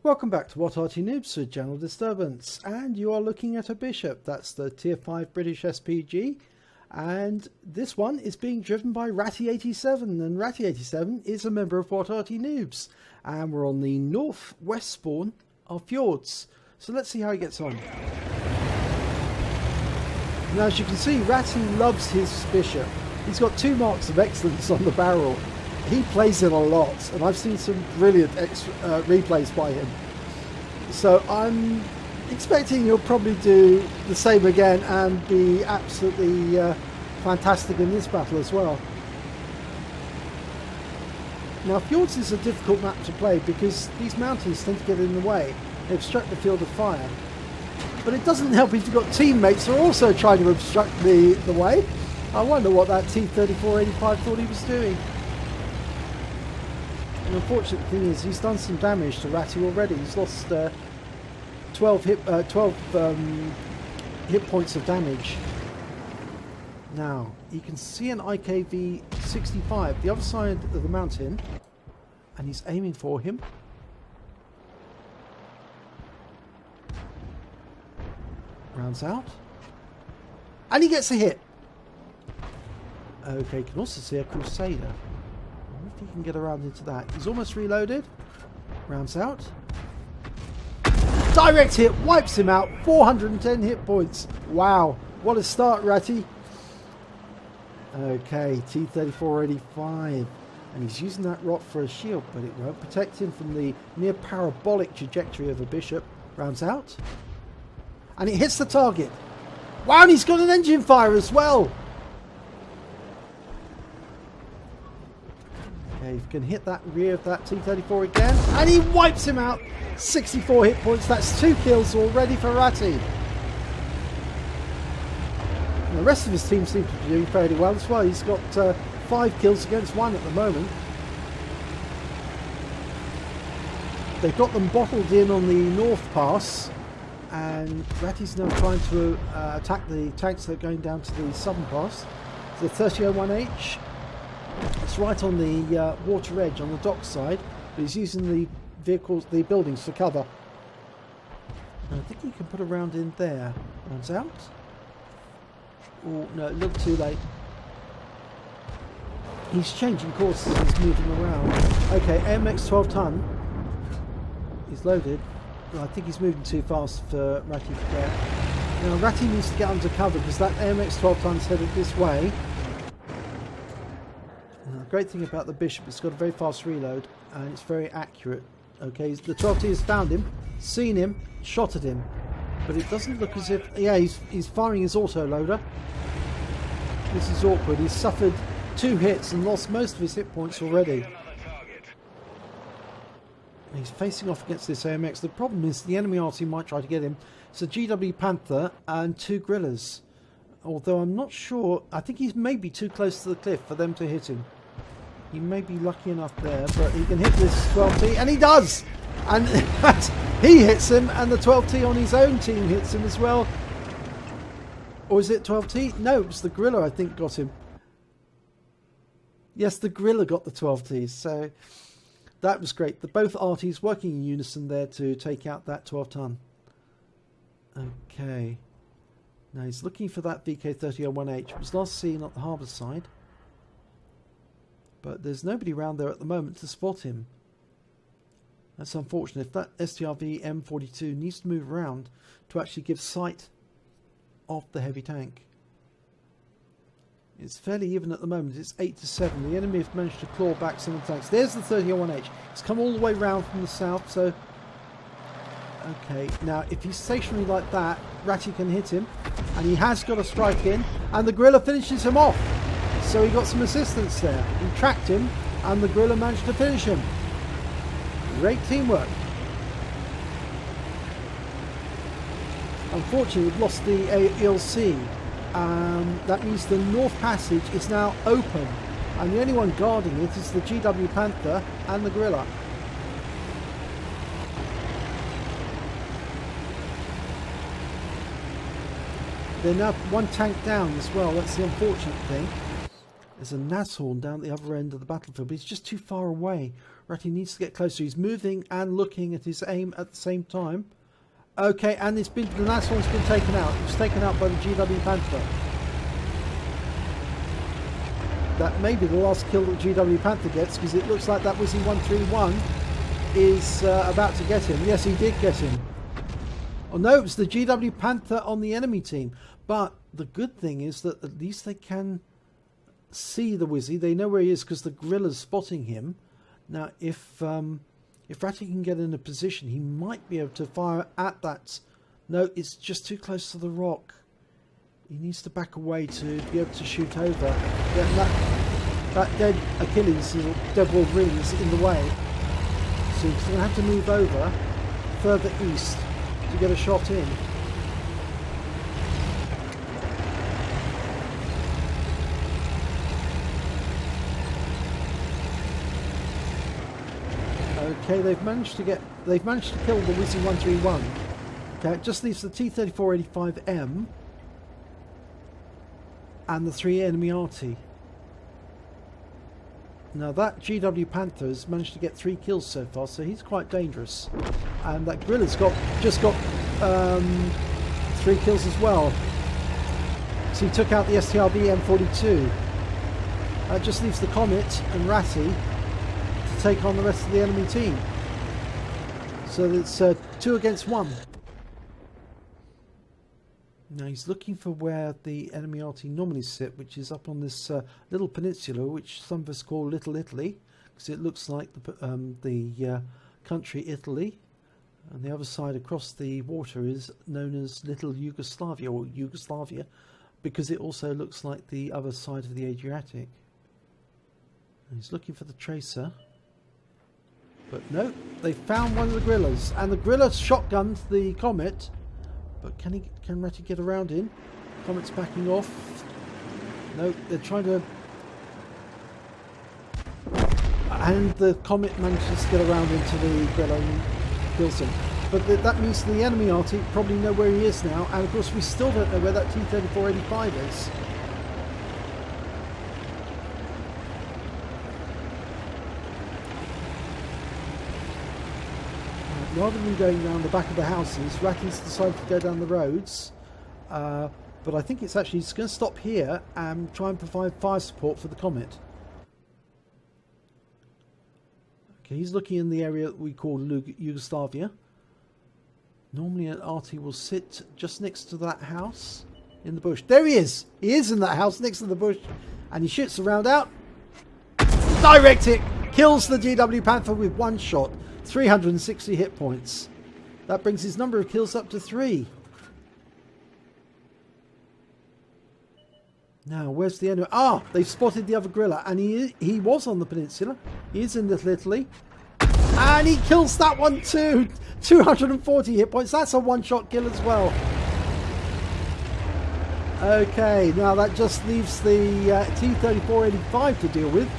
Welcome back to What Arty Noobs with General Disturbance, and you are looking at a bishop. That's the tier 5 British SPG, and this one is being driven by Ratty87, and Ratty87 is a member of What Arty Noobs, and we're on the northwest spawn of Fjords. So let's see how he gets on. Now, as you can see, Ratty loves his bishop. He's got 2 marks of excellence on the barrel. He plays it a lot, and I've seen some brilliant replays by him. So I'm expecting he'll probably do the same again and be absolutely fantastic in this battle as well. Now, Fjords is a difficult map to play because these mountains tend to get in the way. They obstruct the field of fire. But it doesn't help if you've got teammates who are also trying to obstruct the way. I wonder what that T-3485 thought he was doing. The unfortunate thing is he's done some damage to Ratty already. He's lost 12 hit points of damage. Now you can see an IKV-65 the other side of the mountain, and he's aiming for him. Rounds out, and he gets a hit. Okay, you can also see a Crusader. If he can get around into that. He's almost reloaded. Rounds out. Direct hit wipes him out. 410 hit points. Wow, what a start, Ratty. Okay, T-3485, and he's using that rock for a shield, but it won't protect him from the near parabolic trajectory of a bishop. Rounds out, and it hits the target. Wow, and he's got an engine fire as well. Okay, you can hit that rear of that T-34 again, and he wipes him out. 64 hit points. That's 2 kills already for Ratty. And the rest of his team seems to be doing fairly well as well. He's got 5 kills against 1 at the moment. They've got them bottled in on the north pass, and Ratty's now trying to attack the tanks that are going down to the southern pass. The 3001H. It's right on the water edge on the dock side, but he's using the vehicles, the buildings for cover. And I think he can put a round in there. Rounds out. Oh no, a little too late. He's changing course as he's moving around. Okay, AMX 12 ton. He's loaded. Well, I think he's moving too fast for Ratty to get. Now Ratty needs to get under cover because that AMX 12 ton's headed this way. The great thing about the bishop, it's got a very fast reload and it's very accurate. Okay, the 12T has found him, seen him, shot at him, but it doesn't look as if... Yeah, he's firing his auto loader. This is awkward. He's suffered 2 hits and lost most of his hit points already. He's facing off against this AMX. The problem is the enemy Arty might try to get him. It's a GW Panther and 2 Guerrillas. Although I'm not sure, I think he's maybe too close to the cliff for them to hit him. He may be lucky enough there, but he can hit this 12T, and he does! And he hits him, and the 12T on his own team hits him as well. Or is it 12T? No, it was the Gorilla, I think, got him. Yes, the Gorilla got the 12Ts, so that was great. Both Arties working in unison there to take out that 12 ton. Okay. Now he's looking for that VK3001H. It was last seen at the harbour side. But there's nobody around there at the moment to spot him. That's unfortunate. If that STRV M42 needs to move around to actually give sight of the heavy tank. It's fairly even at the moment. It's 8-7. The enemy have managed to claw back some of the tanks. There's the 3001H. It's come all the way round from the south, so... Okay, now if he's stationary like that, Ratty can hit him, and he has got a strike in, and the Gorilla finishes him off. So he got some assistance there. He tracked him, and the Gorilla managed to finish him. Great teamwork. Unfortunately, we've lost the ELC. That means the North Passage is now open, and the only one guarding it is the GW Panther and the Gorilla. They're now 1 tank down as well. That's the unfortunate thing. There's a Nashorn down the other end of the battlefield, but he's just too far away. Ratty needs to get closer. He's moving and looking at his aim at the same time. Okay, and the Nashorn's been taken out. It was taken out by the GW Panther. That may be the last kill that GW Panther gets, because it looks like that Wizzy 131 is about to get him. Yes, he did get him. Oh no, it's the GW Panther on the enemy team. But the good thing is that at least they can see the Wizzy. They know where he is because the Gorilla's spotting him. Now, if Ratty can get in a position, he might be able to fire at that. No, it's just too close to the rock. He needs to back away to be able to shoot over. That dead Achilles, dead Wolverine, is in the way. So he's going to have to move over further east to get a shot in. Okay, they've managed to kill the Wizzy 131. Okay, it just leaves the T-3485M and the 3 enemy Arty. Now that GW Panther has managed to get 3 kills so far, so he's quite dangerous. And that Gorilla's just got 3 kills as well. So he took out the STRB M42. That just leaves the Comet and Ratty to take on the rest of the enemy team. So it's 2 against 1. Now he's looking for where the enemy Arty normally sit, which is up on this little peninsula, which some of us call Little Italy, because it looks like the country Italy, and the other side across the water is known as Little Yugoslavia, or Yugoslavia, because it also looks like the other side of the Adriatic. And he's looking for the tracer, but no, they found one of the Gorillas, and the Gorilla shotgunned the Comet. But can Ratty get around in? Comet's backing off. No, they're trying to... And the Comet manages to get around into the Gorilla and kills him. But that means the enemy Arty probably know where he is now. And of course we still don't know where that T-3485 is. Rather than going around the back of the houses, Ratty's decided to go down the roads. But I think it's actually just going to stop here and try and provide fire support for the Comet. Okay, he's looking in the area that we call Yugoslavia. Normally an Arty will sit just next to that house in the bush. There he is! He is in that house next to the bush. And he shoots the round out. Direct hit! Kills the GW Panther with 1 shot. 360 hit points. That brings his number of kills up to 3. Now, where's the enemy? Ah, they've spotted the other Gorilla, and he was on the peninsula. He is in Little Italy. And he kills that one too. 240 hit points. That's a 1-shot kill as well. Okay, now that just leaves the T-3485 to deal with.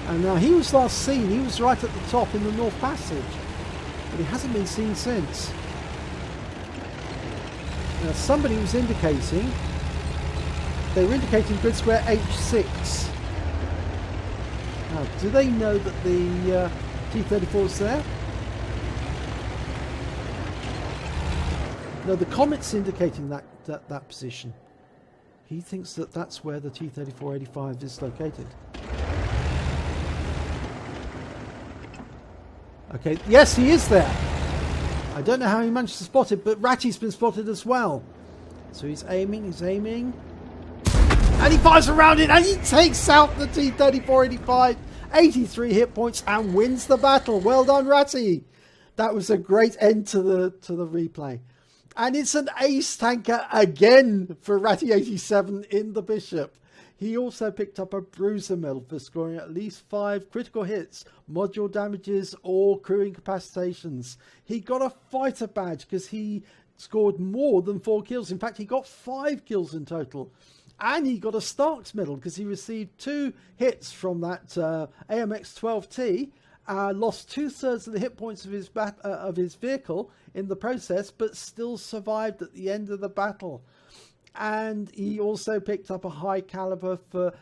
And now he was last seen, he was right at the top in the North Passage, but he hasn't been seen since. Now somebody was indicating, they were indicating grid square H6. Now do they know that the T-34 is there? No, the Comet's indicating that position. He thinks that that's where the T-3485 is located. Okay, yes, he is there. I don't know how he managed to spot it, but Ratty's been spotted as well. So he's aiming, and he fires around it, and he takes out the T-3485. 83 hit points and wins the battle. Well done, Ratty. That was a great end to the replay. And it's an ace tanker again for Ratty 87 in the Bishop. He also picked up a Bruiser medal for scoring at least 5 critical hits, module damages, or crew incapacitations. He got a fighter badge because he scored more than 4 kills. In fact, he got 5 kills in total. And he got a Starks medal because he received 2 hits from that AMX-12T. Lost 2/3 of the hit points of his vehicle in the process, but still survived at the end of the battle. And he also picked up a high caliber for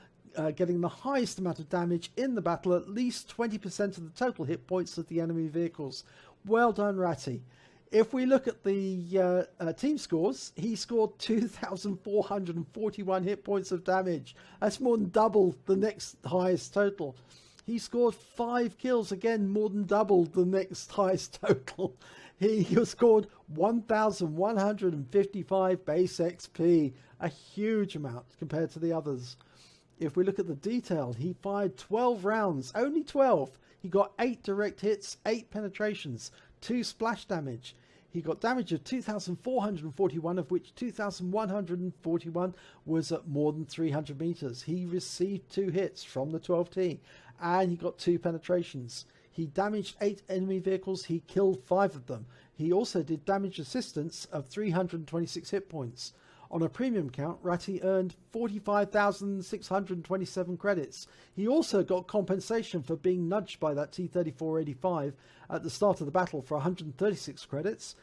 getting the highest amount of damage in the battle, at least 20% of the total hit points of the enemy vehicles. Well done, Ratty. If we look at the team scores, he scored 2,441 hit points of damage. That's more than double the next highest total. He scored 5 kills, again more than double the next highest total. He scored 1,155 base XP, a huge amount compared to the others. If we look at the detail, he fired 12 rounds, only 12. He got 8 direct hits, 8 penetrations, 2 splash damage. He got damage of 2,441, of which 2,141 was at more than 300 meters. He received 2 hits from the 12T, and he got 2 penetrations. He damaged 8 enemy vehicles. He killed 5 of them. He also did damage assistance of 326 hit points. On a premium count, Ratty earned 45,627 credits. He also got compensation for being nudged by that T-3485 at the start of the battle for 136 credits.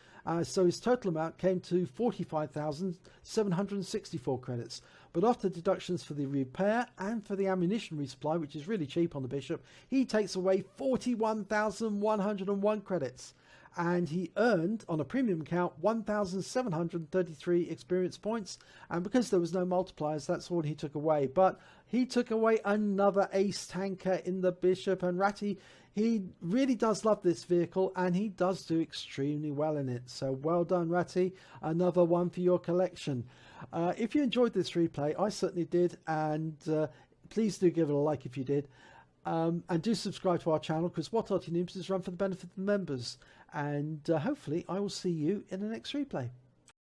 So his total amount came to 45,764 credits. But after deductions for the repair and for the ammunition resupply, which is really cheap on the Bishop, he takes away 41,101 credits. And he earned, on a premium count, 1,733 experience points. And because there was no multipliers, that's all he took away. But he took away another ace tanker in the Bishop. And Ratty, he really does love this vehicle, and he does do extremely well in it. So well done, Ratty. Another one for your collection. If you enjoyed this replay, I certainly did. And please do give it a like if you did. And do subscribe to our channel, because what Arty Noobs is run for the benefit of the members. And hopefully I will see you in the next replay.